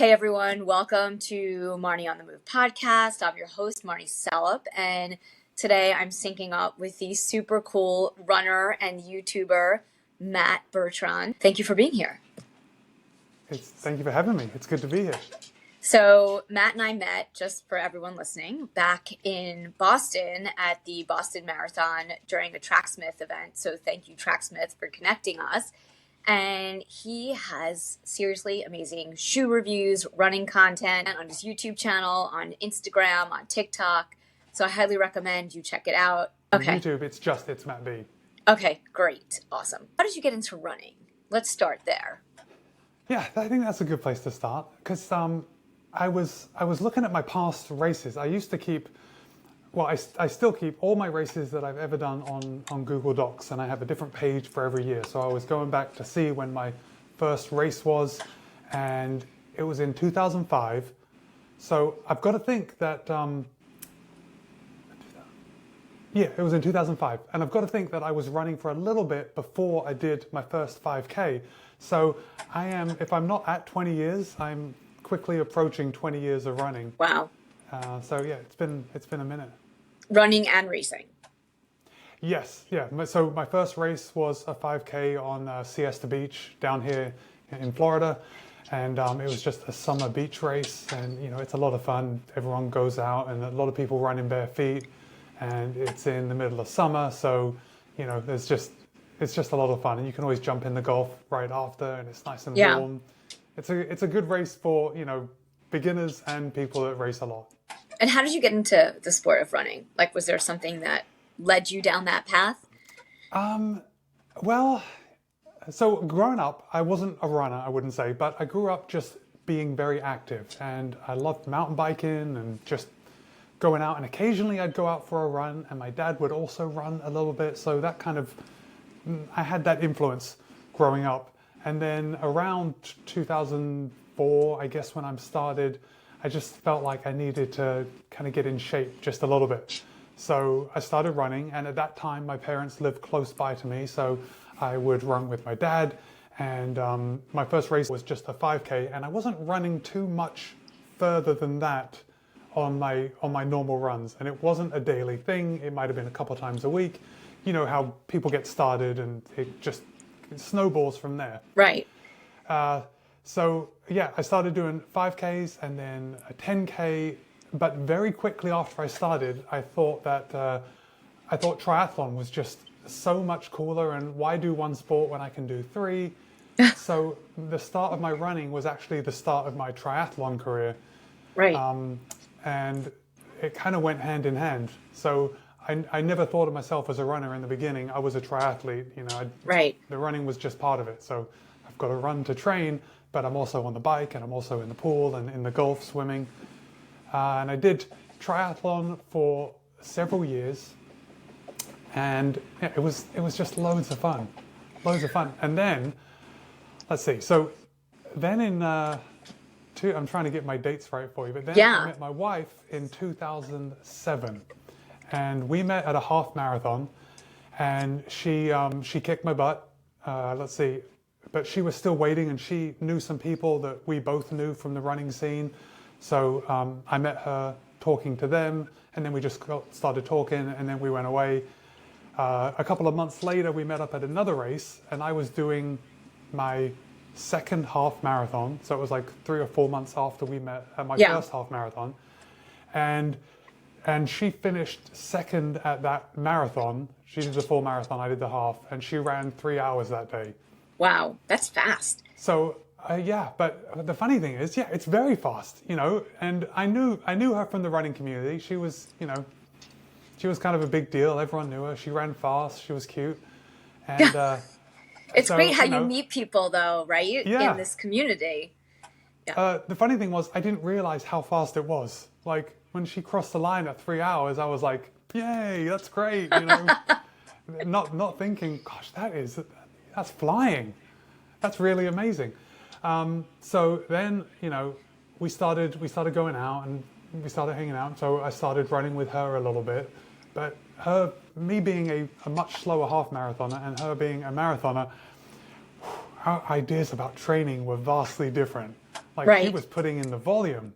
Hey everyone, welcome to Marni On The Move podcast. I'm your host, Marni Salup, and today I'm syncing up with the super cool runner and YouTuber, Bertrand. Thank you for being here. Thank you for having me. It's good to be here. So Matt and I met, just for everyone listening, back in Boston at the Boston Marathon during a Tracksmith event. So thank you, Tracksmith, for connecting us. And he has seriously amazing shoe reviews, running content on his YouTube channel, on Instagram, on TikTok. So I highly recommend you check it out. Okay. On YouTube, it's Matt B. Okay, great. Awesome. How did you get into running? Let's start there. Yeah, I think that's a good place to start because I was looking at my past races. I used to keep, I still keep all my races that I've ever done on Google Docs, and I have a different page for every year. So I was going back to see when my first race was, and it was in 2005. So I've got to think that, it was in 2005. And I've got to think that I was running for a little bit before I did my first 5K. So I am, if I'm not at 20 years, I'm quickly approaching 20 years of running. Wow. So yeah, it's been a minute. Running and racing. Yes, yeah. So my first race was a 5K on Siesta Beach down here in Florida, and it was just a summer beach race, and it's a lot of fun. Everyone goes out, and a lot of people run in bare feet, and it's in the middle of summer, so it's just a lot of fun, and you can always jump in the Gulf right after, and it's nice and warm. It's a good race for beginners and people that race a lot. And how did you get into the sport of running? Like, was there something that led you down that path? Well, so growing up, I wasn't a runner, I wouldn't say, but I grew up just being very active, and I loved mountain biking and just going out, and occasionally I'd go out for a run, and my dad would also run a little bit, so that kind of, I had that influence growing up. And then around 2004, I guess, when I started, I just felt like I needed to kind of get in shape just a little bit. So I started running, and at that time my parents lived close by to me, so I would run with my dad, and my first race was just a 5K, and I wasn't running too much further than that on my normal runs, and it wasn't a daily thing. It might have been a couple times a week. You know how people get started, and it just snowballs from there. Right. So yeah, I started doing 5Ks and then a 10K, but very quickly after I started, I thought triathlon was just so much cooler, and why do one sport when I can do three? So the start of my running was actually the start of my triathlon career. Right. And it kind of went hand in hand. So I never thought of myself as a runner in the beginning. I was a triathlete, Right. The running was just part of it. So I've got to run to train, but I'm also on the bike, and I'm also in the pool and in the Gulf swimming. And I did triathlon for several years, and it was just loads of fun. And then, let's see, so then I'm trying to get my dates right for you, but then I met my wife in 2007. And we met at a half marathon, and she kicked my butt. But she was still waiting, and she knew some people that we both knew from the running scene. So I met her talking to them, and then we just started talking, and then we went away. A couple of months later, we met up at another race, and I was doing my second half marathon. So it was like 3 or 4 months after we met at my first half marathon. And she finished second at that marathon. She did the full marathon, I did the half, and she ran 3 hours that day. Wow, that's fast. So but the funny thing is, it's very fast, and I knew her from the running community. She was kind of a big deal. Everyone knew her. She ran fast. She was cute. And it's great how you meet people, though, right? Yeah. In this community. The funny thing was, I didn't realize how fast it was. Like, when she crossed the line at 3 hours, I was like, yay, that's great, not thinking, gosh, that's flying. That's really amazing. So then, we started going out, and we started hanging out. So I started running with her a little bit, but me being a much slower half marathoner and her being a marathoner, our ideas about training were vastly different. Like she Right. was putting in the volume.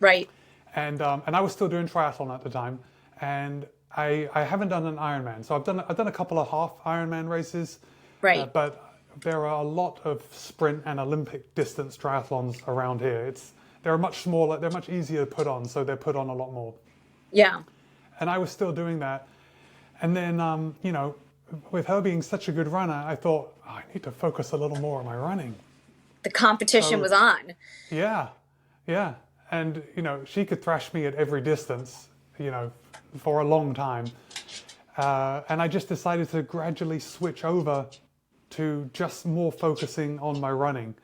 Right. And I was still doing triathlon at the time, and I haven't done an Ironman. So I've done a couple of half Ironman races, Right. but there are a lot of sprint and Olympic distance triathlons around here. They're much smaller, they're much easier to put on, so they're put on a lot more. Yeah. And I was still doing that, and then you know, with her being such a good runner, I thought, oh, I need to focus a little more on my running. The competition So was on. yeah, yeah. And, you know, she could thrash me at every distance, you know, for a long time. And I just decided to gradually switch over to just more focusing on my running.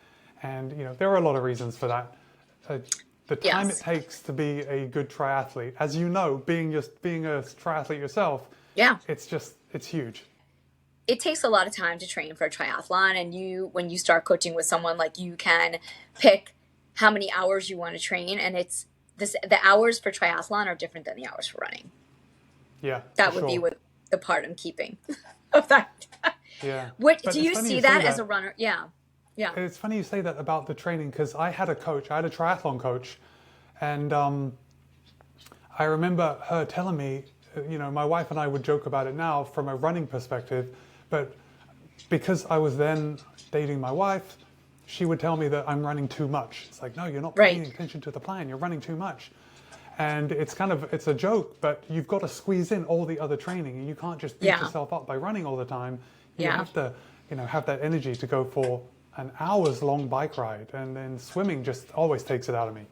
And, you know, there are a lot of reasons for that. The time it Yes. takes to be a good triathlete, as you know, being a triathlete yourself, Yeah. it's huge. It takes a lot of time to train for a triathlon, and when you start coaching with someone, like, you can pick how many hours you want to train, and the hours for triathlon are different than the hours for running. Yeah, That for would be sure. what the part I'm keeping of that. Yeah. What But do it's you funny see you say that as a that. runner? Yeah. Yeah. It's funny you say that about the training, because I had a coach, I had a triathlon coach, and I remember her telling me, you know, my wife and I would joke about it now from a running perspective, but because I was then dating my wife, she would tell me that I'm running too much. It's like, no, you're not Right. paying attention to the plan, you're running too much. And it's a joke, but you've got to squeeze in all the other training, and you can't just beat Yeah. yourself up by running all the time. You Yeah. have to, you know, have that energy to go for an hours long bike ride, and then swimming just always takes it out of me.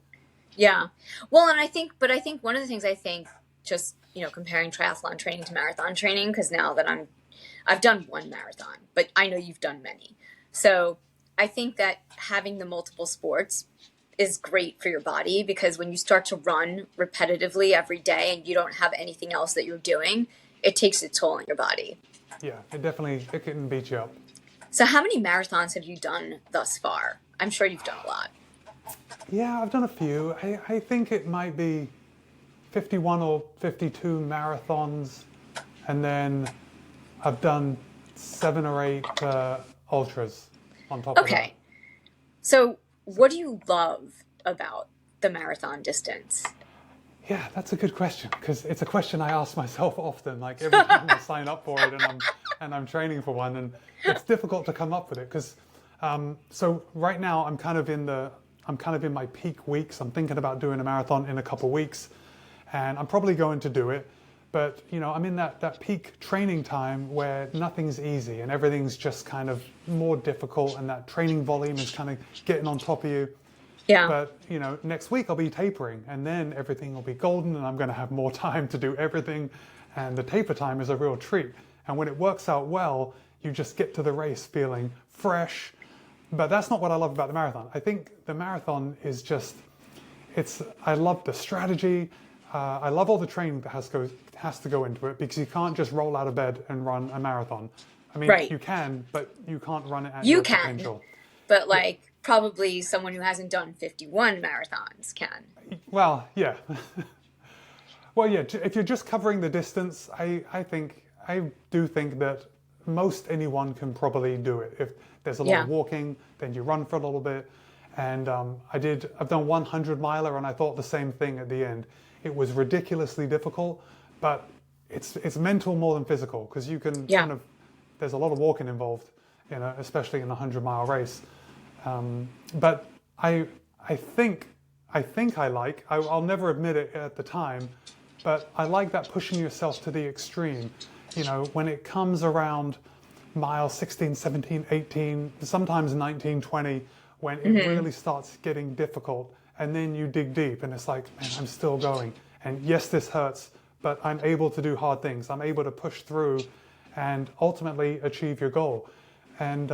Yeah. Well, and I think one of the things, I think, just, comparing triathlon training to marathon training, because now that I've done one marathon, but I know you've done many. So I think that having the multiple sports is great for your body, because when you start to run repetitively every day and you don't have anything else that you're doing, it takes its toll on your body. Yeah, it can beat you up. So how many marathons have you done thus far? I'm sure you've done a lot. Yeah, I've done a few. I think it might be 51 or 52 marathons, and then I've done 7 or 8 ultras on top of that. Okay. So what do you love about the marathon distance? Yeah, that's a good question, because it's a question I ask myself often. Like every time I sign up for it, and I'm training for one, and it's difficult to come up with it. Because so right now I'm kind of in my peak weeks. I'm thinking about doing a marathon in a couple weeks, and I'm probably going to do it. But I'm in that peak training time where nothing's easy and everything's just kind of more difficult, and that training volume is kind of getting on top of you. Yeah. But next week I'll be tapering, and then everything will be golden, and I'm going to have more time to do everything. And the taper time is a real treat. And when it works out well, you just get to the race feeling fresh. But that's not what I love about the marathon. I think the marathon is just, I love the strategy. I love all the training that has to go into it, because you can't just roll out of bed and run a marathon. I mean, Right. you can, but you can't run it at You your can. potential. But probably someone who hasn't done 51 marathons can. Well, yeah. Well, yeah, if you're just covering the distance, I do think that most anyone can probably do it. If there's a lot Yeah. of walking, then you run for a little bit. And I've done 100 miler, and I thought the same thing at the end. It was ridiculously difficult, but it's mental more than physical, because you can Yeah. there's a lot of walking involved, especially in a 100-mile race. But I think I'll never admit it at the time, but I like that pushing yourself to the extreme. When it comes around mile 16, 17, 18, sometimes 19, 20, when it really starts getting difficult, and then you dig deep and it's like, man, I'm still going. And yes, this hurts, but I'm able to do hard things. I'm able to push through and ultimately achieve your goal. And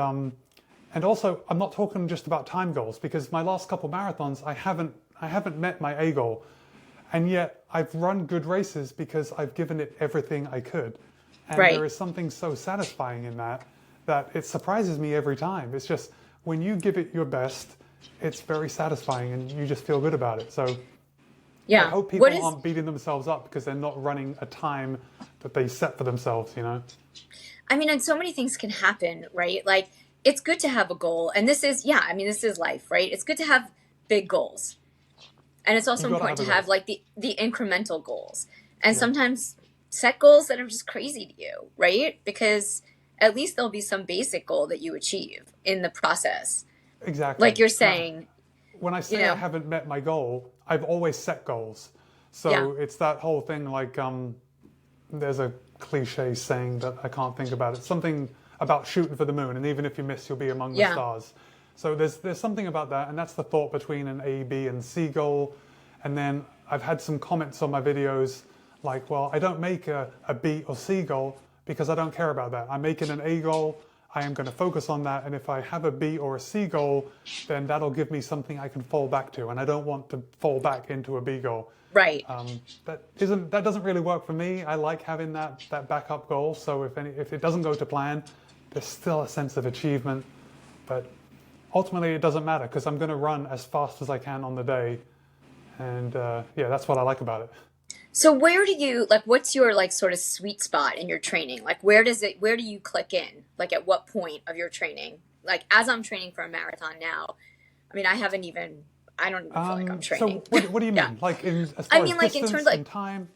also, I'm not talking just about time goals, because my last couple marathons, I haven't met my A goal. And yet I've run good races because I've given it everything I could. And Right. there is something so satisfying in that it surprises me every time. It's just, when you give it your best, it's very satisfying, and you just feel good about it. So Yeah. I hope people aren't beating themselves up because they're not running a time that they set for themselves, I mean, and so many things can happen, right? Like, it's good to have a goal. And this is life, right? It's good to have big goals. And it's also You got to important have to a have goal. like the incremental goals. And Yeah, sometimes set goals that are just crazy to you, right? Because at least there'll be some basic goal that you achieve in the process. Like exactly. you're Now, saying, when I you say I know, haven't met my goal, I've always set goals. yeah, So it's that whole thing like there's a cliche saying that I can't think about it. Something about shooting for the moon, and even if you miss, you'll be among the yeah, stars. So there's something about that, and that's the thought between an A, B, and C goal. And then I've had some comments on my videos like, well, I don't make a B or C goal because I don't care about that. I'm making an A goal. I am going to focus on that, and if I have a B or a C goal, then that'll give me something I can fall back to, and I don't want to fall back into a B goal. right. That doesn't really work for me. I like having that backup goal. So if it doesn't go to plan, there's still a sense of achievement. But ultimately, it doesn't matter because I'm going to run as fast as I can on the day, and yeah, that's what I like about it. So where do you like what's your like sort of sweet spot in your training? Like where do you click in? Like at what point of your training? Like as I'm training for a marathon now, I mean I don't even feel like I'm training. So what do you Yeah. mean? Like as I far as mean like in terms distance like and time?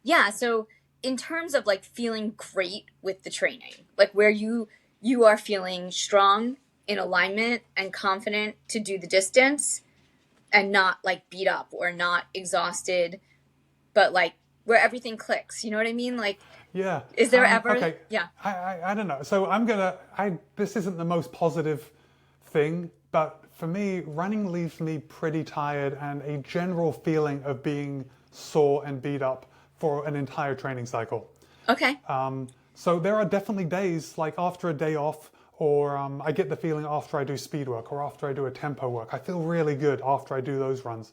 yeah, so in terms of like feeling great with the training, like where you are feeling strong in alignment and confident to do the distance and not like beat up or not exhausted, but like where everything clicks. You know what I mean? Like, Yeah. is there ever? Okay. Yeah. I don't know. So I'm gonna. This isn't the most positive thing, but for me, running leaves me pretty tired and a general feeling of being sore and beat up for an entire training cycle. Okay. So there are definitely days like after a day off, or I get the feeling after I do speed work or after I do a tempo work. I feel really good after I do those runs.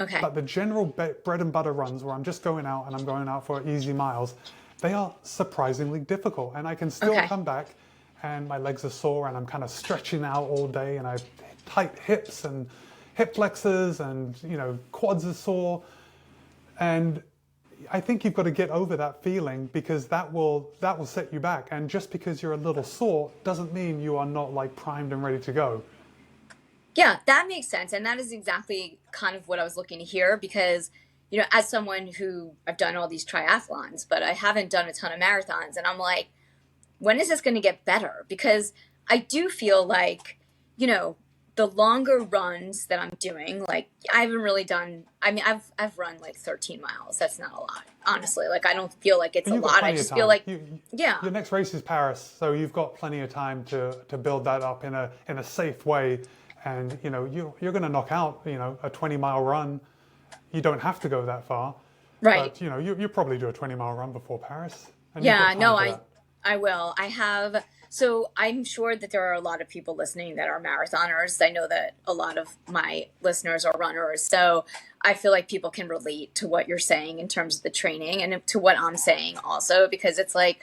Okay. But the general bread and butter runs where I'm just going out and I'm going out for easy miles, they are surprisingly difficult. And I can still Okay. come back and my legs are sore and I'm kind of stretching out all day and I have tight hips and hip flexors and, quads are sore. And I think you've got to get over that feeling because that will set you back. And just because you're a little sore doesn't mean you are not like primed and ready to go. Yeah, that makes sense. And that is exactly kind of what I was looking to hear because, as someone who I've done all these triathlons, but I haven't done a ton of marathons. And I'm like, when is this going to get better? Because I do feel like, the longer runs that I'm doing, like I haven't really done, I mean, I've run like 13 miles. That's not a lot, honestly. Like, I don't feel like it's But a you've got lot. I plenty of just feel time. like, yeah, Your next race is Paris, so you've got plenty of time to build that up in a safe way. And you're going to knock out a 20-mile run. You don't have to go that far, right. but you probably do a 20-mile run before Paris, and you've got Yeah, time no, for that. I will. I have so I'm sure that there are a lot of people listening that are marathoners. I know that a lot of my listeners are runners. So I feel like people can relate to what you're saying in terms of the training and to what I'm saying also because it's like,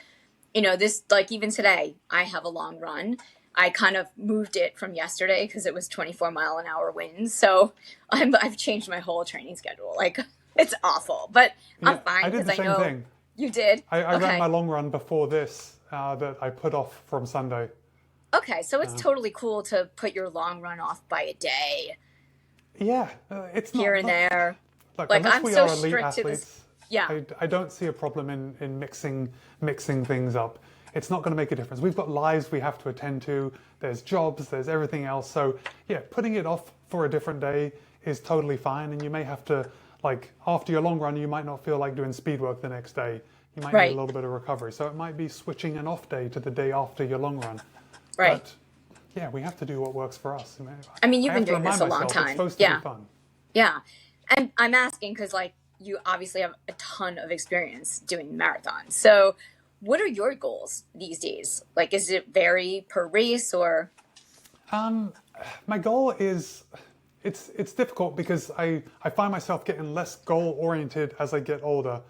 this like even today I have a long run. I kind of moved it from yesterday because it was 24-mile-an-hour winds. So I've changed my whole training schedule. Like it's awful, but I'm Yeah, I fine did because the I same know thing. you did. I ran my Okay. long run before this that I put off from Sunday. Okay, so it's totally cool to put your long run off by a day Yeah, it's here not, and not there. look, Like unless I'm we so are elite strict to this. athletes, Yeah, I don't see a problem in mixing things up. It's not going to make a difference. We've got lives we have to attend to. There's jobs. There's everything else. So yeah, putting it off for a different day is totally fine. And you may have to like after your long run, you might not feel like doing speed work the next day. You might need a right, little bit of recovery. So it might be switching an off day to the day after your long run. right. But yeah, we have to do what works for us. I mean, you've I been have to doing this remind a long myself it's time. supposed to be Yeah, fun. yeah. And I'm asking because like you obviously have a ton of experience doing marathons. So what are your goals these days? Like, is it vary per race or? My goal is it's difficult because I find myself getting less goal oriented as I get older.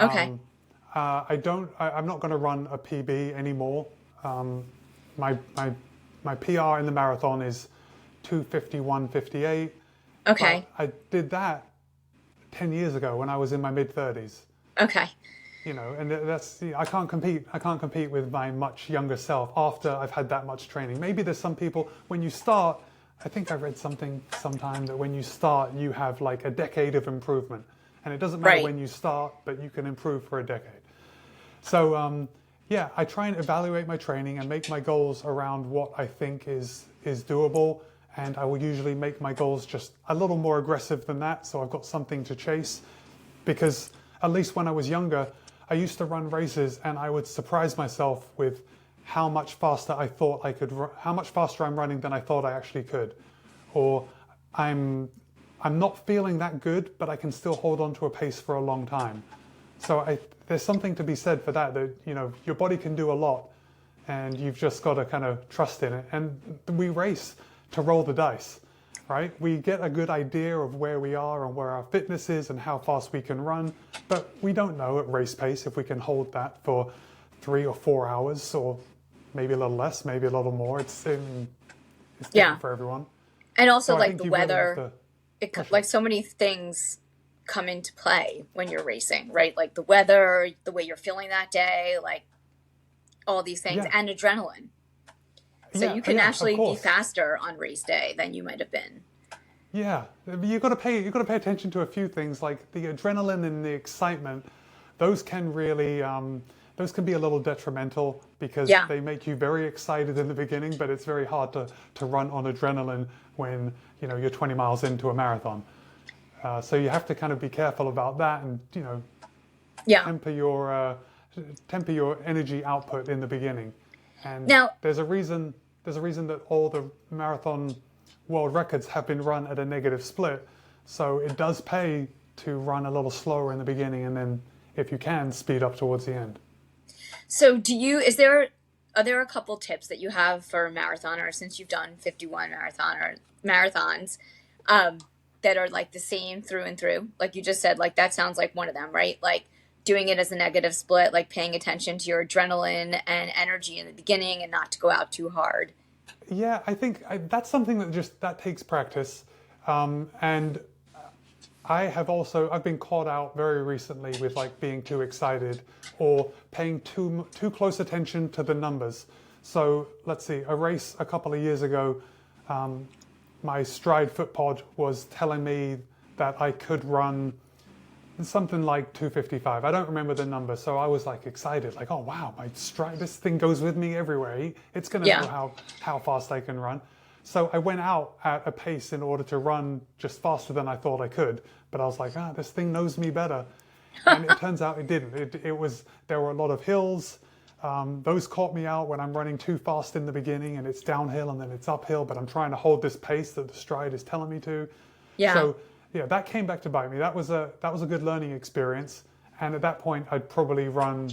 Okay, I'm not going to run a PB anymore. My my my PR in the marathon is 2:51:58, but okay, I did that 10 years ago when I was in my mid 30s. okay. And that's I can't compete with my much younger self after I've had that much training. Maybe there's some people when you start I think I read something sometime that when you start, you have like a decade of improvement. And it doesn't matter Right. when you start, but you can improve for a decade. So, yeah, I try and evaluate my training and make my goals around what I think is doable. And I will usually make my goals just a little more aggressive than that. So I've got something to chase. Because at least when I was younger, I used to run races and I would surprise myself with how much faster I thought I could, how much faster I'm running than I thought I actually could. Or I'm not feeling that good, but I can still hold on to a pace for a long time. So there's something to be said for that, you know, your body can do a lot and you've just got to kind of trust in it. And we race to roll the dice, right? We get a good idea of where we are and where our fitness is and how fast we can run, but we don't know at race pace if we can hold that for 3 or 4 hours, or maybe a little less, maybe a little more. It's different for everyone. And also So I like think the you really have weather, to like so many things come into play when you're racing, right? Like the weather, the way you're feeling that day, like all these things, Yeah, and adrenaline. So you can yeah, of actually be course. faster on race day than you might have been. Yeah, you got to pay attention to a few things like the adrenaline and the excitement. Those can really those can be a little detrimental because Yeah. they make you very excited in the beginning, but it's very hard to run on adrenaline when you know you're 20 miles into a marathon. So you have to kind of be careful about that, and you know Yeah. temper your uh, temper your energy output in the beginning. And Now, there's a reason that all the marathon world records have been run at a negative split. So it does pay to run a little slower in the beginning, and then if you can, speed up towards the end. so are there a couple tips that you have for marathoners since you've done 51 marathons um, that are like the same through and through? Like you just said, like that sounds like one of them, right? Like doing it as a negative split, like paying attention to your adrenaline and energy in the beginning and not to go out too hard. Yeah, I think that's something that takes practice, and I've been caught out very recently with like being too excited or paying too close attention to the numbers. So let's see, a race a couple of years ago, my Stride foot pod was telling me that I could run something like 255. I don't remember the number, so I was like excited, like, oh wow, my Stride, this thing goes with me everywhere. It's going to know Yeah. how fast I can run. So I went out at a pace in order to run just faster than I thought I could. But I was like, this thing knows me better. And it turns out it didn't. There were a lot of hills. Those caught me out when I'm running too fast in the beginning and it's downhill and then it's uphill, but I'm trying to hold this pace that the Stride is telling me to. Yeah. So yeah, that came back to bite me. That was a good learning experience. And at that point, I'd probably run,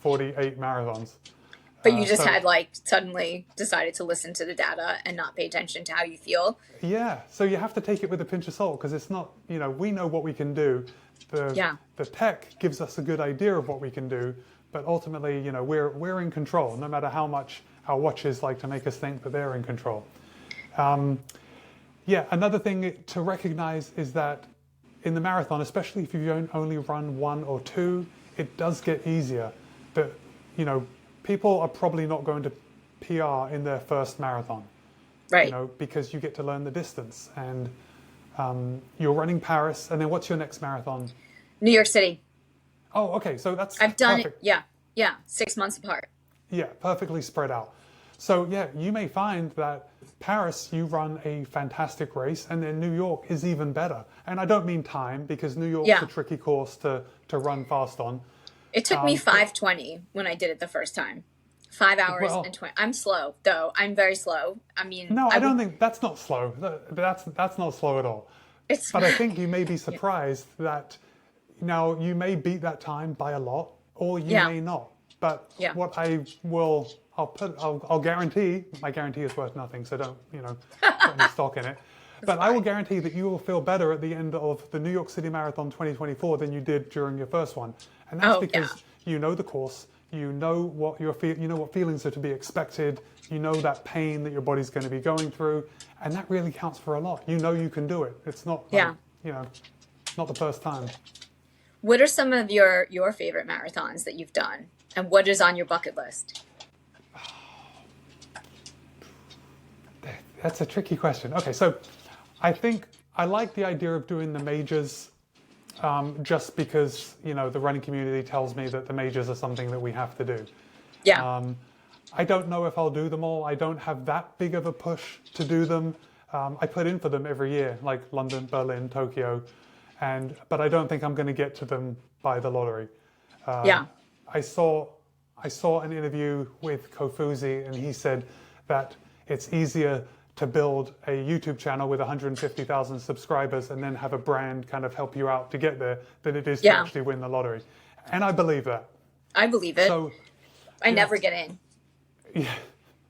48 marathons. But you just So had like suddenly decided to listen to the data and not pay attention to how you feel. yeah, so you have to take it with a pinch of salt because it's not, we know what we can do. The Yeah. the tech gives us a good idea of what we can do, but ultimately, we're in control, no matter how much our watches like to make us think that they're in control. Yeah, another thing to recognize is that in the marathon, especially if you don't only run one or two, it does get easier. But, people are probably not going to PR in their first marathon, Right. because you get to learn the distance. And you're running Paris, and then what's your next marathon? New York City. Oh, okay, so that's I've done it. perfect. Yeah. Yeah. 6 months apart. Yeah, perfectly spread out. So yeah, you may find that Paris, you run a fantastic race, and then New York is even better. And I don't mean time, because New York's a Yeah. tricky course to run fast on. It took me But 5:20 when I did it the first time. 5 hours and well, 20. I'm slow though. I'm very slow. I mean, no, I I would. don't think that's not slow. That's not slow at all. It's But I think you may be yeah. surprised that now you may beat that time by a lot, or you Yeah. may not. But Yeah. what I'll guarantee, my guarantee is worth nothing, so don't, put any stock in it. It's But I will fine. guarantee that you will feel better at the end of the New York City Marathon 2024 than you did during your first one. And that's Oh yeah. because you know the course, you know what feelings are to be expected, you know that pain that your body's going to be going through, and that really counts for a lot. You know you can do it. It's not like, Yeah. not the first time. What are some of your favorite marathons that you've done, and what is on your bucket list? That's a tricky question. Okay, so I think I like the idea of doing the majors just because, the running community tells me that the majors are something that we have to do. Yeah. I don't know if I'll do them all. I don't have that big of a push to do them. I put in for them every year, like London, Berlin, Tokyo, but I don't think I'm going to get to them by the lottery. Yeah. I saw an interview with Kofuzi, and he said that it's easier to build a YouTube channel with 150,000 subscribers and then have a brand kind of help you out to get there than it is to actually win the lottery. And I believe that. I believe it. So I never get in. yeah,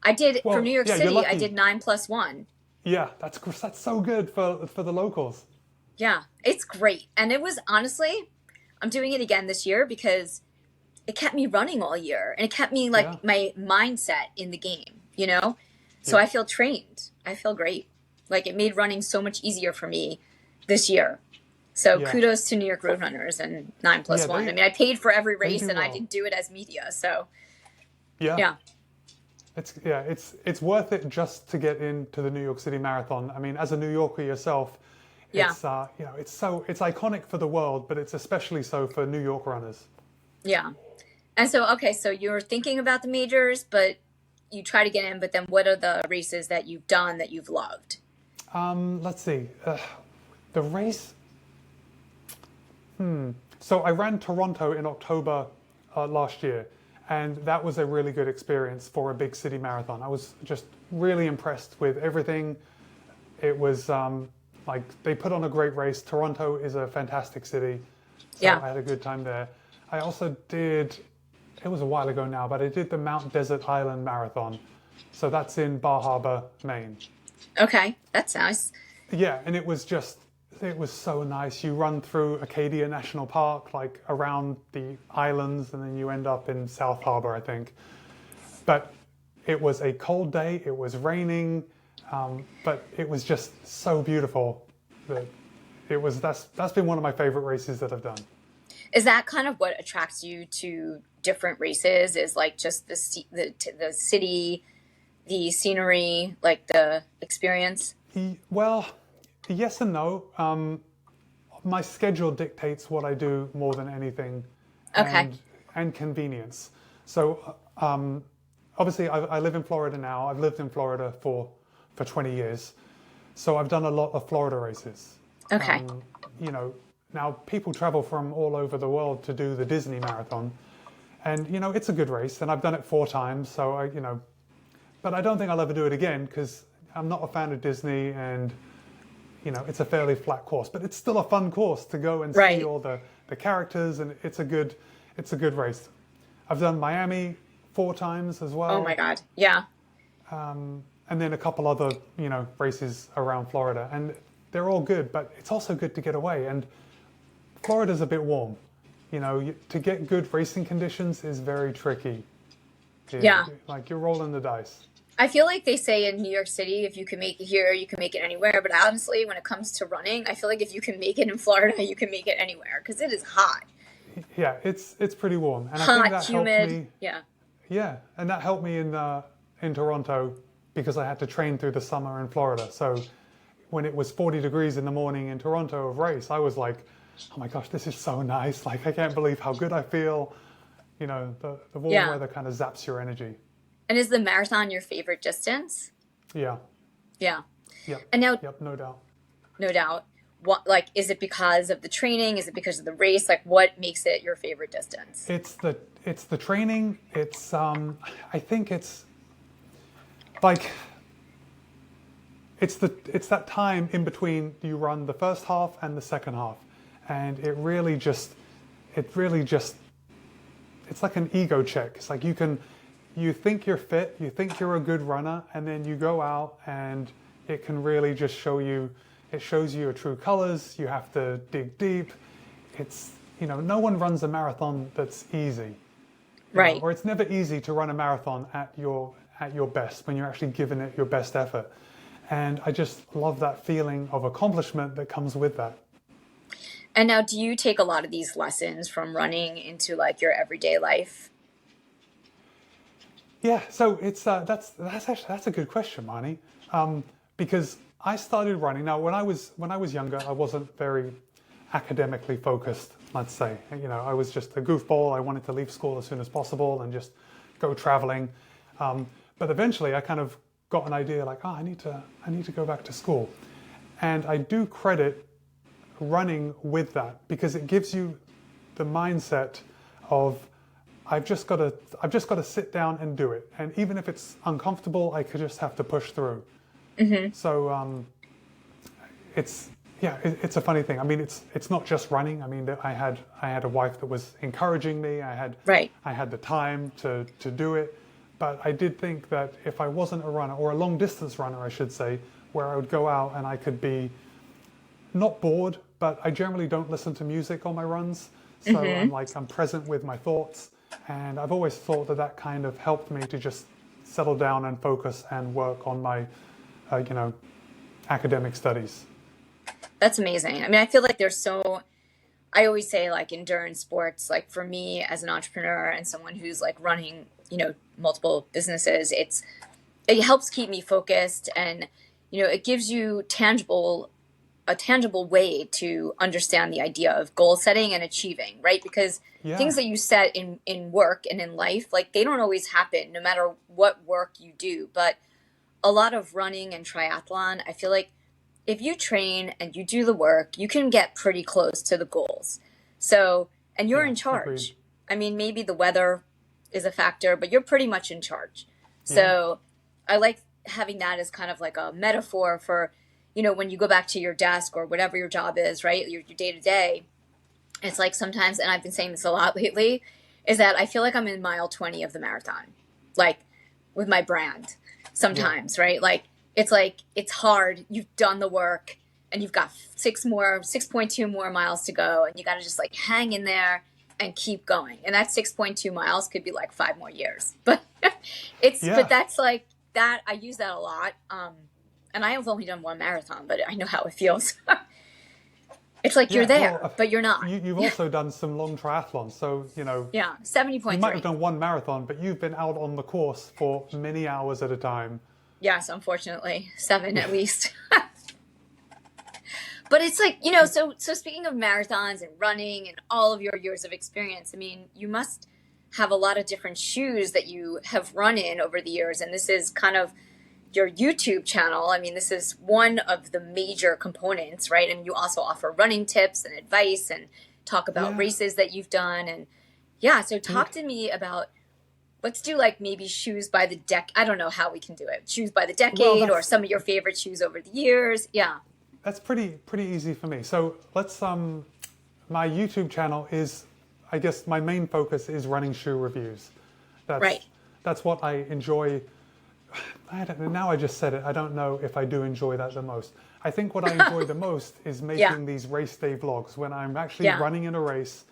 I did well, for New York you're City. lucky. I did 9+1. Yeah, that's so good for the locals. Yeah, it's great. And it was honestly, I'm doing it again this year because it kept me running all year and it kept me like my mindset in the game, So I feel trained. I feel great. Like it made running so much easier for me this year. So kudos to New York Roadrunners and 9+1. I mean, I paid for every race and I didn't do it as media. So yeah. It's worth it just to get into the New York City Marathon. I mean, as a New Yorker yourself, it's it's iconic for the world, but it's especially so for New York runners. Yeah. And so so you're thinking about the majors, but you try to get in, but then what are the races that you've done that you've loved? Let's see. The race. So I ran Toronto in October last year, and that was a really good experience for a big city marathon. I was just really impressed with everything. It was like they put on a great race. Toronto is a fantastic city, so I had a good time there. I also did, it was a while ago now, but I did the Mount Desert Island Marathon. So that's in Bar Harbor, Maine. Okay, that's nice. Yeah, and it was so nice. You run through Acadia National Park, like around the islands, and then you end up in South Harbor, I think. But it was a cold day, it was raining, but it was just so beautiful. That's been one of my favorite races that I've done. Is that kind of what attracts you to different races? Is like just the city, the scenery, like the experience? Well, yes and no. My schedule dictates what I do more than anything, and convenience. So obviously, I live in Florida now. I've lived in Florida for 20 years, so I've done a lot of Florida races. Okay. Now people travel from all over the world to do the Disney Marathon, and it's a good race, and I've done it 4 times. So but I don't think I'll ever do it again because I'm not a fan of Disney, and it's a fairly flat course, but it's still a fun course to go and see all the characters, and it's a good race. I've done Miami 4 times as well. Oh my God, yeah. And then a couple other races around Florida, and they're all good, but it's also good to get away. And Florida's a bit warm. To get good racing conditions is very tricky. Yeah. Like you're rolling the dice. I feel like they say in New York City, if you can make it here, you can make it anywhere. But honestly, when it comes to running, I feel like if you can make it in Florida, you can make it anywhere because it is hot. Yeah, it's pretty warm. And hot, I think that humid. helped me. Yeah. Yeah, and that helped me in Toronto because I had to train through the summer in Florida. So when it was 40 degrees in the morning in Toronto of race, I was like, oh my gosh, this is so nice. Like, I can't believe how good I feel. The warm weather kind of zaps your energy. And is the marathon your favorite distance? Yeah. Yeah. Yep. And now, no doubt. No doubt. What, like, is it because of the training? Is it because of the race? Like, what makes it your favorite distance? It's the training. It's I think it's like it's that time in between you run the first half and the second half, and it really just it's like an ego check. It's like you think you're fit, you think you're a good runner, and then you go out and it can really just it shows you your true colors. You have to dig deep. It's, no one runs a marathon that's easy. Right. Or it's never easy to run a marathon at your best when you're actually giving it your best effort. And I just love that feeling of accomplishment that comes with that. And now, do you take a lot of these lessons from running into like your everyday life? Yeah, so it's that's a good question, Marni. because I started running. Now, when I was younger, I wasn't very academically focused, let's say. You know, I was just a goofball. I wanted to leave school as soon as possible and just go traveling. But eventually I kind of got an idea like, oh, I need to go back to school. And I do credit running with that, because it gives you the mindset of I've just got to sit down and do it. And even if it's uncomfortable, I could just have to push through. Mm-hmm. So it's a funny thing. I mean, it's not just running. I mean, I had a wife that was encouraging me. I had the time to do it. But I did think that if I wasn't a runner, or a long distance runner, I should say, where I would go out and I could be not bored, but I generally don't listen to music on my runs. So mm-hmm. I'm present with my thoughts. And I've always thought that kind of helped me to just settle down and focus and work on my, academic studies. That's amazing. I mean, I feel like I always say like endurance sports, like for me as an entrepreneur and someone who's like running, multiple businesses, it helps keep me focused, and, it gives you a tangible way to understand the idea of goal setting and achieving, right? Because things that you set in work and in life, like they don't always happen no matter what work you do. But a lot of running and triathlon, I feel like if you train and you do the work, you can get pretty close to the goals. So, and you're in charge. Agreed. I mean, maybe the weather is a factor, but you're pretty much in charge. So I like having that as kind of like a metaphor for, when you go back to your desk or whatever your job is, right? Your day to day. It's like sometimes, and I've been saying this a lot lately, is that I feel like I'm in mile 20 of the marathon, like with my brand sometimes, right? Like it's hard. You've done the work and you've got 6.2 more miles to go, and you got to just like hang in there and keep going. And that 6.2 miles could be like 5 more years, but but that's like that. I use that a lot. And I have only done one marathon, but I know how it feels. It's like you're there, but you're not. You've also done some long triathlons, so 70.3. You might have done one marathon, but you've been out on the course for many hours at a time. Yes, unfortunately, 7 at least. But it's like, so speaking of marathons and running and all of your years of experience, I mean, you must have a lot of different shoes that you have run in over the years, and this is kind of your YouTube channel. I mean, this is one of the major components, right? And you also offer running tips and advice and talk about races that you've done. And so talk to me about, let's do like maybe shoes by the I don't know how we can do it. Shoes by the decade, or some of your favorite shoes over the years. Yeah. That's pretty easy for me. So let's, my YouTube channel is, I guess my main focus is running shoe reviews. That's what I enjoy. I don't know, now I just said it. I don't know if I do enjoy that the most. I think what I enjoy the most is making these race day vlogs when I'm actually running in a race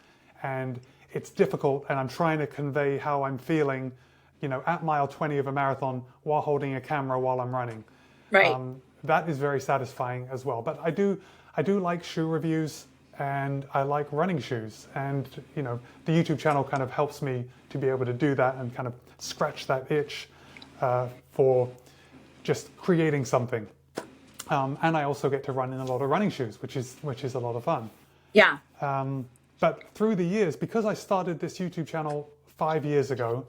and it's difficult and I'm trying to convey how I'm feeling, at mile 20 of a marathon while holding a camera while I'm running. Right. That is very satisfying as well. But I do like shoe reviews, and I like running shoes. And, the YouTube channel kind of helps me to be able to do that and kind of scratch that itch for just creating something. And I also get to run in a lot of running shoes, which is a lot of fun. Yeah. But through the years, because I started this YouTube channel 5 years ago,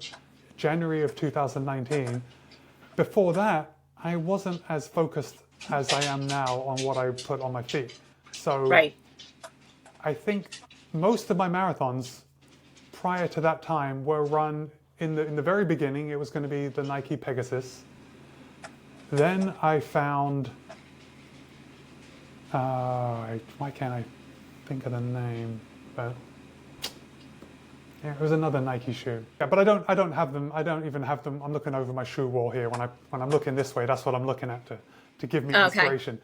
January of 2019, before that, I wasn't as focused as I am now on what I put on my feet. So I think most of my marathons prior to that time were run in the very beginning. It was going to be the Nike Pegasus. Then I found, why can't I think of the name? But it was another Nike shoe. Yeah, but I don't have them. I don't even have them. I'm looking over my shoe wall here. When I'm looking this way, that's what I'm looking at to give me inspiration.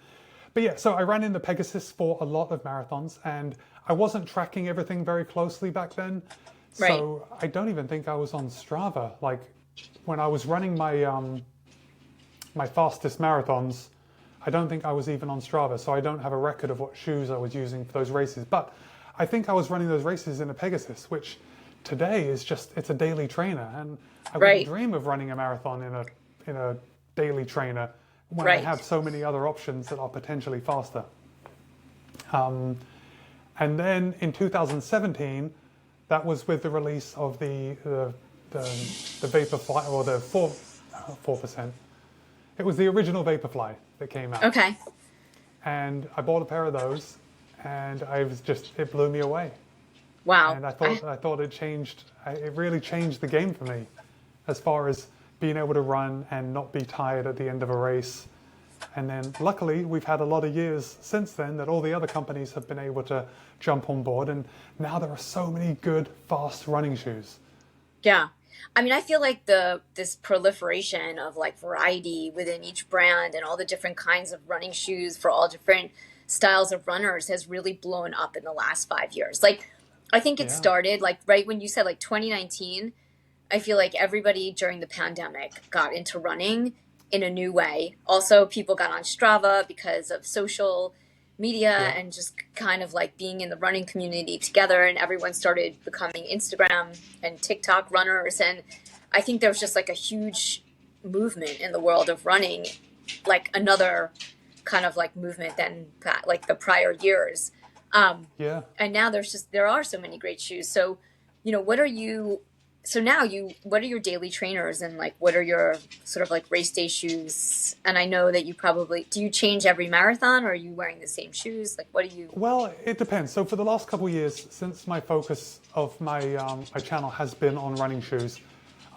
But yeah, so I ran in the Pegasus for a lot of marathons, and I wasn't tracking everything very closely back then. So I don't even think I was on Strava. Like when I was running my my fastest marathons, I don't think I was even on Strava. So I don't have a record of what shoes I was using for those races. But I think I was running those races in a Pegasus, which today is it's a daily trainer. And I wouldn't dream of running a marathon in a daily trainer when I Right. have so many other options that are potentially faster. And then in 2017, that was with the release of the Vaporfly, or the 4%. It was the original Vaporfly that came out. Okay. And I bought a pair of those, and it blew me away. Wow. And I thought it really changed the game for me, as far as being able to run and not be tired at the end of a race. And then luckily we've had a lot of years since then that all the other companies have been able to jump on board, and now there are so many good fast running shoes. Yeah. I mean, I feel like this proliferation of like variety within each brand and all the different kinds of running shoes for all different styles of runners has really blown up in the last 5 years. Like, I think it started like right when you said like 2019. I feel like everybody during the pandemic got into running in a new way. Also, people got on Strava because of social media and just kind of like being in the running community together, and everyone started becoming Instagram and TikTok runners. And I think there was just like a huge movement in the world of running, like another kind of like movement than like the prior years. And now there are so many great shoes. So, what are your daily trainers, and like, what are your sort of like race day shoes? And I know that do you change every marathon, or are you wearing the same shoes? Like, what do you? Well, it depends. So for the last couple of years, since my focus of my channel has been on running shoes,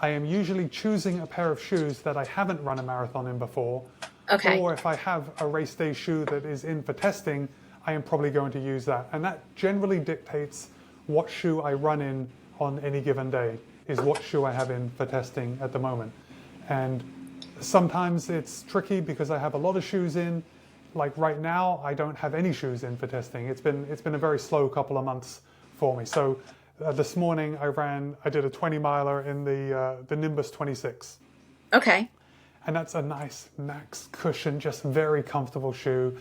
I am usually choosing a pair of shoes that I haven't run a marathon in before. Okay. Or if I have a race day shoe that is in for testing, I am probably going to use that. And that generally dictates what shoe I run in on any given day, is what shoe I have in for testing at the moment. And sometimes it's tricky because I have a lot of shoes in. Like right now, I don't have any shoes in for testing. It's been a very slow couple of months for me. So this morning I did a 20 miler in the Nimbus 26. Okay. And that's a nice max cushion, just very comfortable shoe.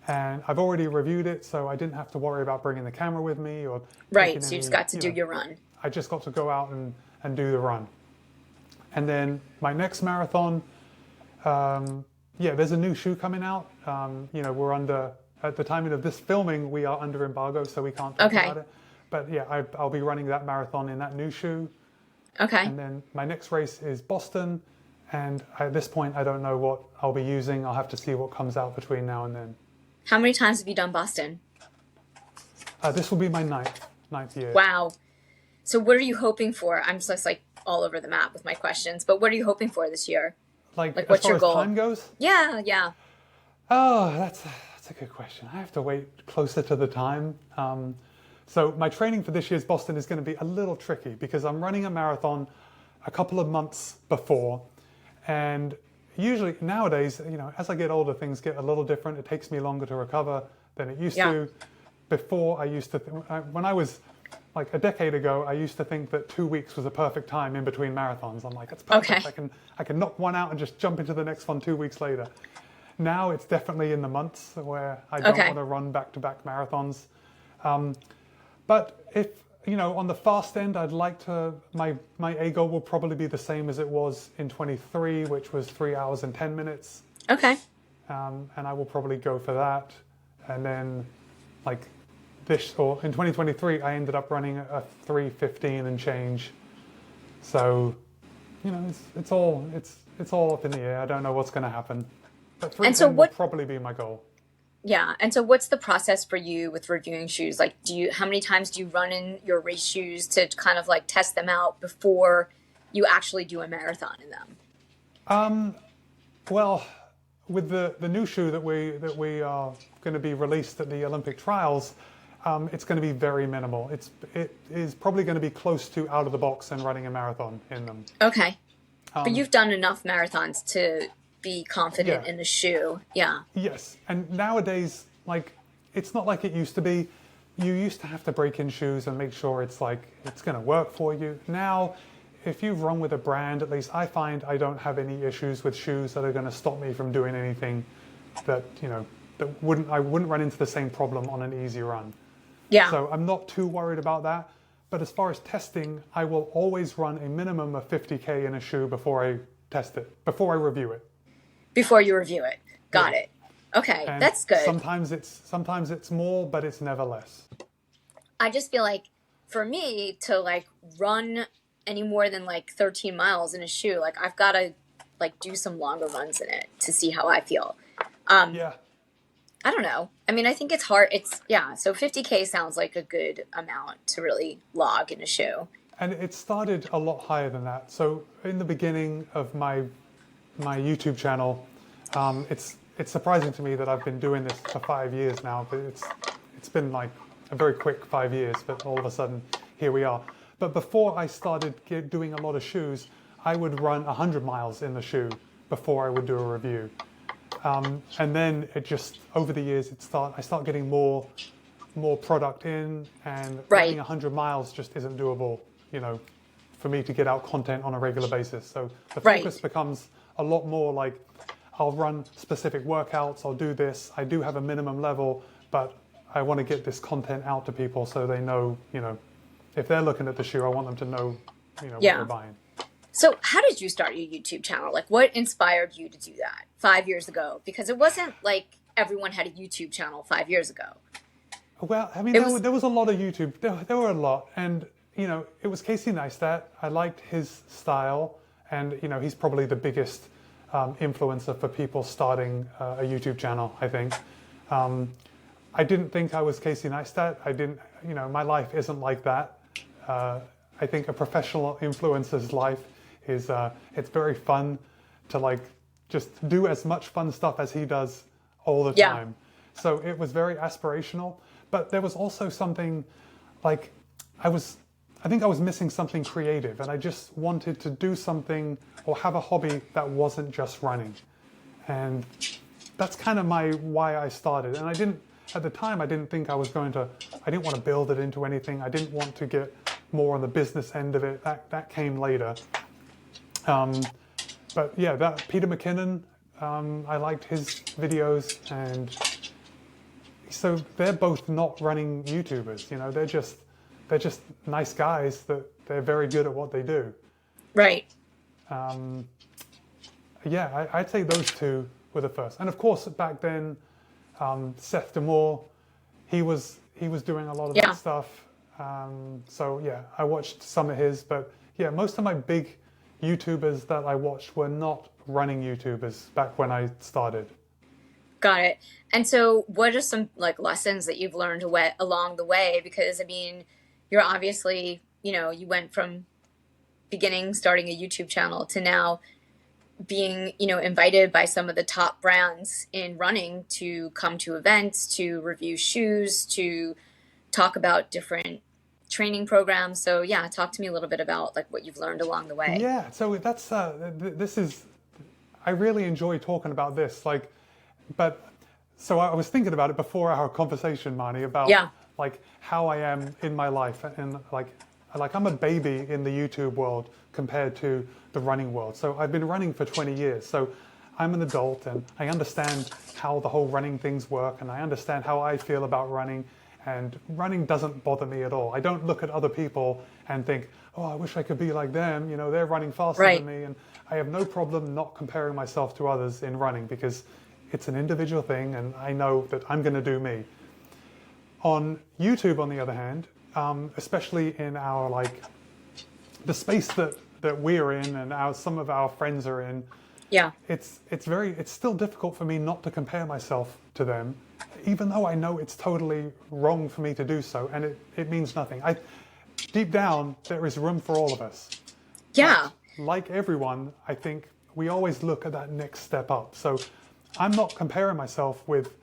And I've already reviewed it, so I didn't have to worry about bringing the camera with me or right. So you just got to do your run. I just got to go out and do the run. And then my next marathon, there's a new shoe coming out. At the timing of this filming, we are under embargo, so we can't talk about it. But yeah, I'll be running that marathon in that new shoe. Okay. And then my next race is Boston. And at this point, I don't know what I'll be using. I'll have to see what comes out between now and then. How many times have you done Boston? This will be my ninth year. Wow. So what are you hoping for? I'm just like all over the map with my questions, but what are you hoping for this year? Like what's your goal? As time goes? Yeah. Oh, that's a good question. I have to wait closer to the time. So my training for this year's Boston is going to be a little tricky because I'm running a marathon a couple of months before, and usually nowadays, as I get older, things get a little different. It takes me longer to recover than it used to. Before, I used to, when I was like a decade ago, I used to think that 2 weeks was a perfect time in between marathons. I'm like, that's perfect. Okay. I can knock one out and just jump into the next one 2 weeks later. Now it's definitely in the months where I don't want to run back-to-back marathons. But if, on the fast end, I'd like to, my A goal will probably be the same as it was in 23, which was 3 hours and 10 minutes. Okay. And I will probably go for that. And then in 2023, I ended up running a 3:15 and change. So, it's all up in the air. I don't know what's going to happen. But 3:10 will probably be my goal. Yeah. And so what's the process for you with reviewing shoes? Like, how many times do you run in your race shoes to kind of like test them out before you actually do a marathon in them? Well, with the new shoe that we are going to be released at the Olympic trials, it's going to be very minimal. It is probably going to be close to out of the box and running a marathon in them. Okay. But you've done enough marathons to be confident in the shoe. Yeah. Yes. And nowadays, it's not like it used to be. You used to have to break in shoes and make sure it's going to work for you. Now, if you've run with a brand, at least I find I don't have any issues with shoes that are going to stop me from doing anything that, I wouldn't run into the same problem on an easy run. Yeah. So I'm not too worried about that. But as far as testing, I will always run a minimum of 50K in a shoe before I test it, before I review it. before you review it. Got Yeah. it. Okay, And that's good. sometimes it's more, but it's never less. I just feel like for me to like run any more than like 13 miles in a shoe, like I've got to like do some longer runs in it to see how I feel. Um, Yeah. I don't know. I mean, I think it's hard. Yeah. So 50K sounds like a good amount to really log in a shoe. And it started a lot higher than that. So in the beginning of my YouTube channel, it's surprising to me that I've been doing this for 5 years now, but it's been like a very quick 5 years, but all of a sudden here we are. But before I started doing a lot of shoes, I would run 100 miles in the shoe before I would do a review. And then it just over the years I start getting more product in, and running Right. 100 miles just isn't doable, you know, for me to get out content on a regular basis. So the Right. focus becomes a lot more like I'll run specific workouts, I'll do this. I do have a minimum level, but I want to get this content out to people so they know, you know, if they're looking at the shoe, I want them to know, you know, what they're Yeah. buying. So how did you start your YouTube channel? Like what inspired you to do that 5 years ago? Because it wasn't like everyone had a YouTube channel 5 years ago. Well, I mean, It was, there was a lot of YouTube. There were a lot, and you know, it was Casey Neistat. I liked his style, and you know, he's probably the biggest influencer for people starting a YouTube channel. I think. I didn't think I was Casey Neistat. I didn't. You know, my life isn't like that. I think a professional influencer's life is. It's very fun to like just do as much fun stuff as he does all the yeah. time. So it was very aspirational. But there was also something like I think I was missing something creative, and I just wanted to do something or have a hobby that wasn't just running. And that's kind of why I started. And at the time, I didn't think I didn't want to build it into anything. I didn't want to get more on the business end of it. That came later. But yeah, Peter McKinnon, I liked his videos, and so they're both not running YouTubers, you know, they're just nice guys that they're very good at what they do. Right. Yeah, I'd say those two were the first. And of course, back then, Seth DeMore, he was doing a lot of Yeah. that stuff. So yeah, I watched some of his, but yeah, most of my big YouTubers that I watched were not running YouTubers back when I started. Got it. And so what are some like lessons that you've learned along the way? Because I mean, you're obviously, you went from starting a YouTube channel to now being, invited by some of the top brands in running to come to events, to review shoes, to talk about different training programs. So yeah, talk to me a little bit about like what you've learned along the way. Yeah, so that's this is I really enjoy talking about this. Like, but so I was thinking about it before our conversation, Marni, about Yeah. like how I am in my life, and like I'm a baby in the YouTube world compared to the running world. So I've been running for 20 years. So I'm an adult and I understand how the whole running things work, and I understand how I feel about running. And running doesn't bother me at all. I don't look at other people and think, oh, I wish I could be like them. You know, they're running faster Right. than me. And I have no problem not comparing myself to others in running, because it's an individual thing and I know that I'm going to do me. On YouTube, on the other hand, especially in our the space that we're in and some of our friends are in, Yeah. it's still difficult for me not to compare myself to them, even though I know it's totally wrong for me to do so, and it means nothing. Deep down, there is room for all of us. Yeah. But like everyone, I think we always look at that next step up. So I'm not comparing myself with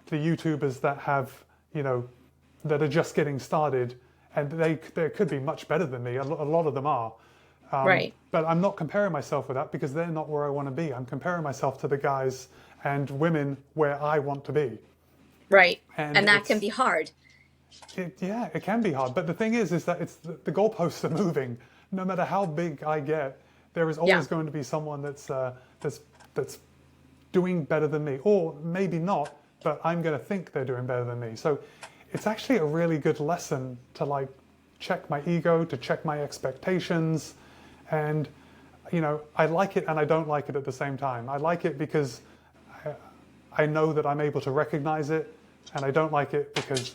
the YouTubers that have, that are just getting started, and they could be much better than me. A lot of them are. Right. But I'm not comparing myself with that, because they're not where I want to be. I'm comparing myself to the guys and women where I want to be. Right. And And that can be hard. Yeah, it can be hard. But the thing is that it's the goalposts are moving. No matter how big I get, there is always Yeah. going to be someone that's doing better than me, or maybe not, but I'm going to think they're doing better than me. So it's actually a really good lesson to check my ego, to check my expectations, and I like it and I don't like it at the same time. I like it because I know that I'm able to recognize it, and I don't like it because,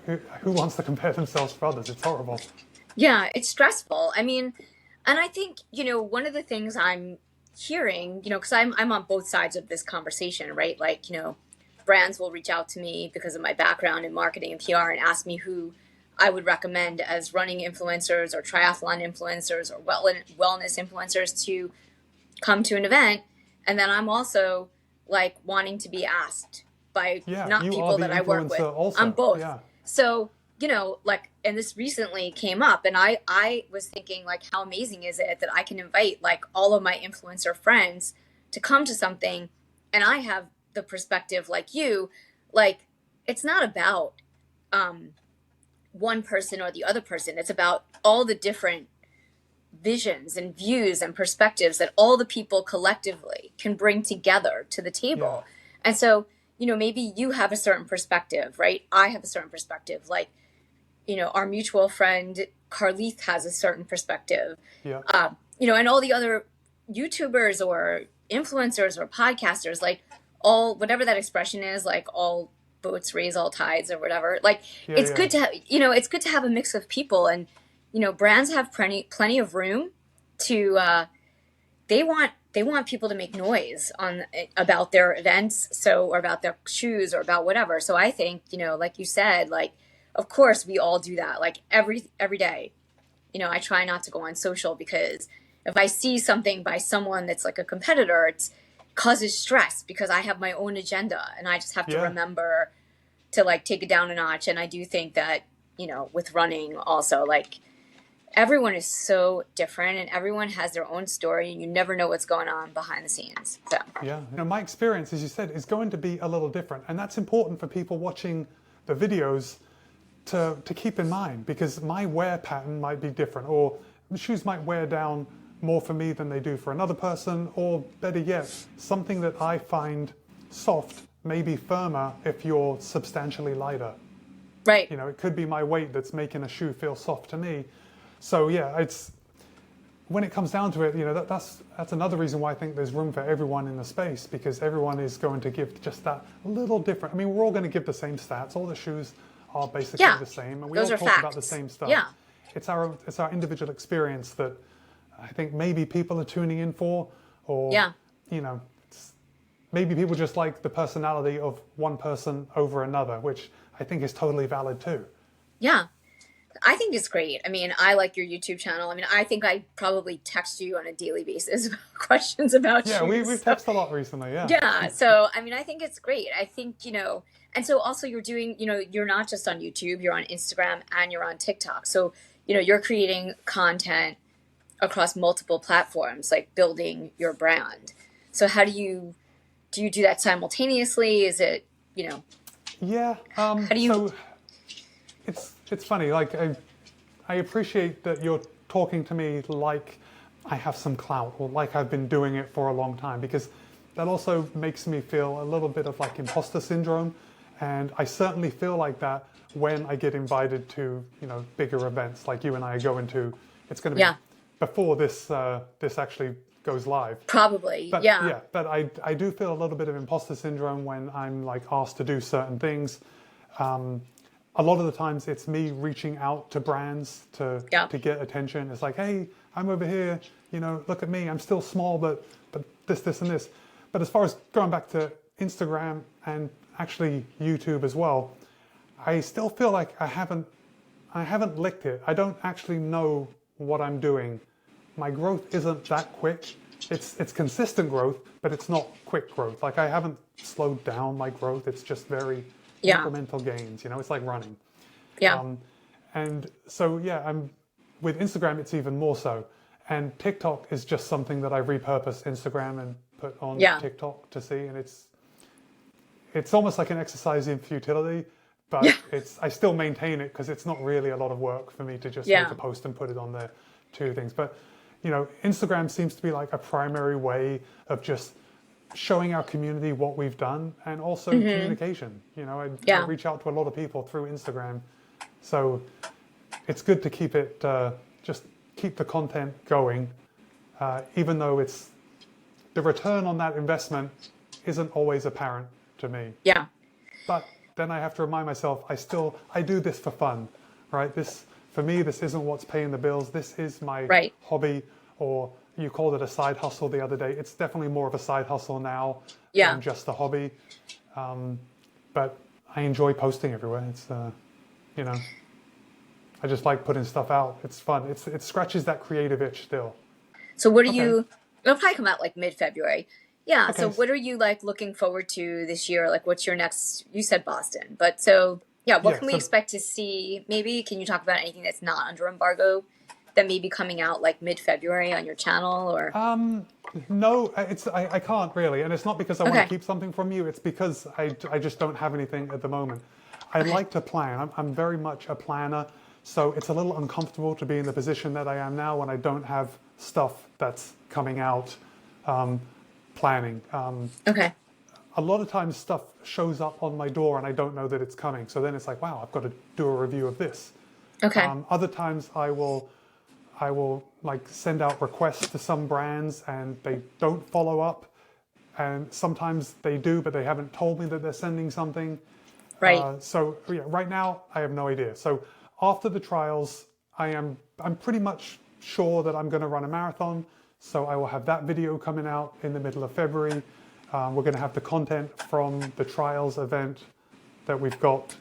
who wants to compare themselves to others? It's horrible. Yeah, it's stressful. I mean, and I think, one of the things I'm hearing, because I'm on both sides of this conversation, right? Like, brands will reach out to me because of my background in marketing and PR and ask me who I would recommend as running influencers or triathlon influencers or wellness influencers to come to an event. And then I'm also like wanting to be asked by Yeah, not you are people the that I work with. influencer I'm also. both. Yeah, So, like, and this recently came up, and I was thinking, like, how amazing is it that I can invite like all of my influencer friends to come to something, and I have the perspective like you, like, it's not about um, one person or the other person. It's about all the different visions and views and perspectives that all the people collectively can bring together to the yeah, table. And so, maybe you have a certain perspective, right? I have a certain perspective. Like, our mutual friend Carlith has a certain perspective. yeah, And all the other YouTubers or influencers or podcasters, like all whatever that expression is, like all boats raise all tides or whatever. Like yeah, it's yeah, good to it's good to have a mix of people, and brands have plenty of room to they want people to make noise on about their events, so, or about their shoes or about whatever. So I think, like you said, like, of course we all do that, like every day. I try not to go on social because if I see something by someone that's like a competitor, it causes stress because I have my own agenda and I just have to yeah. remember to like take it down a notch. And I do think that, with running also, like, everyone is so different and everyone has their own story and you never know what's going on behind the scenes. So, Yeah, my experience, as you said, is going to be a little different, and that's important for people watching the videos to keep in mind, because my wear pattern might be different, or the shoes might wear down more for me than they do for another person, or better yet, something that I find soft may be firmer if you're substantially lighter. right. It could be my weight that's making a shoe feel soft to me. So yeah, it's when it comes down to it, that's another reason why I think there's room for everyone in the space, because everyone is going to give just that little different. I mean, we're all going to give the same stats. All the shoes are basically Yeah. the same, and we Those all are talk about the facts. same stuff. Yeah. It's our individual experience that I think maybe people are tuning in for, or Yeah. maybe people just like the personality of one person over another, which I think is totally valid too. Yeah. I think it's great. I mean, I like your YouTube channel. I mean, I think I probably text you on a daily basis about questions about Yeah, shoes. we've texted a lot recently. Yeah. Yeah. So, I mean, I think it's great. I think, and so also you're doing, you're not just on YouTube, you're on Instagram and you're on TikTok. So, you're creating content across multiple platforms, like building your brand. So how do you do that simultaneously? Is it, Yeah. how do you, So it's funny. Like I appreciate that you're talking to me like I have some clout, or like I've been doing it for a long time, because that also makes me feel a little bit of like imposter syndrome, and I certainly feel like that when I get invited to bigger events like you and I are going to. It's going to be yeah, before this actually goes live. probably. But Yeah. yeah, but I do feel a little bit of imposter syndrome when I'm like asked to do certain things. A lot of the times it's me reaching out to brands Yeah. to get attention. It's like, hey, I'm over here, look at me. I'm still small, but this and this. But as far as going back to Instagram and actually YouTube as well, I still feel like I haven't licked it. I don't actually know what I'm doing. My growth isn't that quick. It's consistent growth, but it's not quick growth. Like I haven't slowed down my growth. It's just very Yeah. incremental gains. It's like running. Yeah. And so yeah, I'm with Instagram. It's even more so. And TikTok is just something that I repurpose Instagram and put on Yeah. TikTok to see, and it's almost like an exercise in futility. But Yeah. I still maintain it because it's not really a lot of work for me to just Yeah. make a post and put it on there, two things. But Instagram seems to be like a primary way of just showing our community what we've done, and also communication. I Yeah. reach out to a lot of people through Instagram, so it's good to keep it just keep the content going, even though the return on that investment isn't always apparent to me. Yeah. But then I have to remind myself, I do this for fun, right? For me, this isn't what's paying the bills. This is my Right. hobby, or you called it a side hustle the other day. It's definitely more of a side hustle now Yeah. than just a hobby. But I enjoy posting everywhere. It's, you know, I just like putting stuff out. It's fun. It scratches that creative itch still. So what are Okay. it'll probably come out like mid-February. Yeah. So Okay. what are you like looking forward to this year? Like what's your next, you said Boston, but so yeah, what Yeah. can we So expect to see? Maybe can you talk about anything that's not under embargo that may be coming out like mid-February on your channel or? no, I can't really, and it's not because I want to Okay. keep something from you. It's because I just don't have anything at the moment. I Okay. like to plan. I'm very much a planner, so it's a little uncomfortable to be in the position that I am now when I don't have stuff that's coming out. Planning. Okay. A lot of times stuff shows up on my door and I don't know that it's coming. So then it's like, wow, I've got to do a review of this. Okay. Other times I will like send out requests to some brands and they don't follow up. And sometimes they do, but they haven't told me that they're sending something. Right. So yeah, right now I have no idea. So after the trials, I'm pretty much sure that I'm going to run a marathon. So I will have that video coming out in the middle of February. We're going to have the content from the trials event that we've got.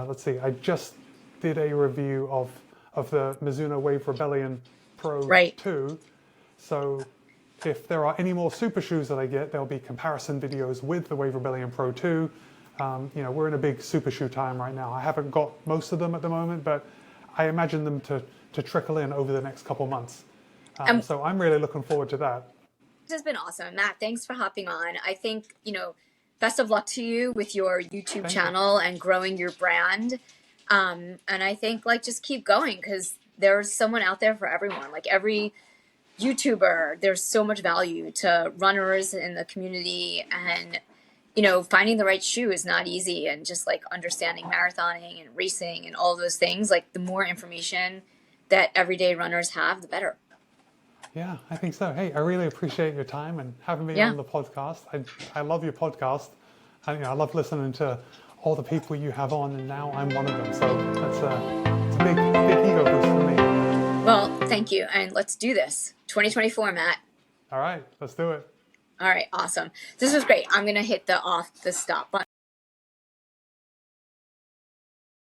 Let's see, I just did a review of the Mizuno Wave Rebellion Pro Right. 2. So if there are any more super shoes that I get, there'll be comparison videos with the Wave Rebellion Pro 2. We're in a big super shoe time right now. I haven't got most of them at the moment, but I imagine them to trickle in over the next couple months. So I'm really looking forward to that. This has been awesome. Matt, thanks for hopping on. I think, best of luck to you with your YouTube Thank you. channel and growing your brand. And I think just keep going because there's someone out there for everyone. Like every YouTuber, there's so much value to runners in the community and finding the right shoe is not easy and just understanding marathoning and racing and all those things, the more information that everyday runners have, the better. Yeah, I think so. Hey, I really appreciate your time and having me on the podcast. I love your podcast. I love listening to all the people you have on, and now I'm one of them. So it's a big ego boost for me. Well, thank you. And let's do this. 2024, Matt. All right, let's do it. All right, awesome. This was great. I'm going to hit the stop button.